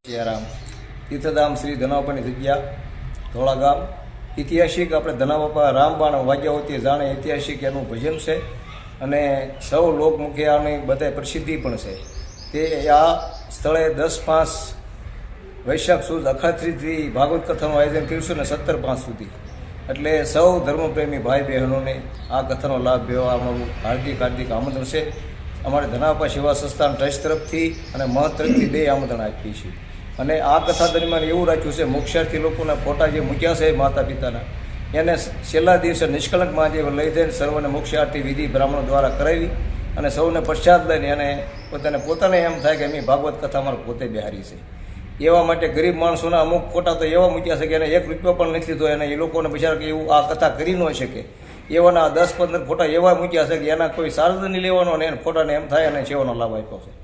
સિયારામ તીર્થધામ શ્રી ધનાબાની જગ્યા ધોળા ગામ ઐતિહાસિક આપણે ધનાબાપા રામબાણ વાગ્યા હોતી જાણે ઐતિહાસિક એનું ભજન છે અને સૌ લોકમુખે આની બધાય પ્રસિદ્ધિ પણ છે તે આ સ્થળે 10/5 વૈશાખ સુદ અખાત્રીથી ભાગવત કથાનું આયોજન કર્યું છે ને 17/5 સુધી એટલે સૌ ધર્મપ્રેમી ભાઈ બહેનોને આ કથાનો લાભ લેવા અમારું હાર્દિક આમંત્રણ છે. અમારે ધનાબાપા સેવા સંસ્થાન ટ્રસ્ટ તરફથી અને મહંત તરફથી 2 આમંત્રણ આપીએ છીએ અને આ કથા દરમિયાન એવું રાખ્યું છે મોક્ષાર્થી લોકોના ફોટા જે મૂક્યા છે માતા પિતાના એને છેલ્લા દિવસે નિષ્કલંક મહાદેવ લઈ જઈને સર્વને મોક્ષાર્થી વિધિ બ્રાહ્મણો દ્વારા કરાવી અને સૌને પ્રસાદ લઈને એને પોતાને એમ થાય કે એમની ભાગવત કથા અમારે પોતે બિહારી છે. એવા માટે ગરીબ માણસોના અમુક ફોટા તો એવા મૂક્યા છે કે એને 1 રૂપિયો પણ નથી લીધો એને એ લોકોને બિચારા કે એવું આ કથા કરી ન શકે એવાના 10-15 ફોટા એવા મૂક્યા છે કે એના કોઈ ચાર્જ નહીં લેવાનો અને એને ફોટાને એમ થાય અને સેવાનો લાભ આપ્યો છે.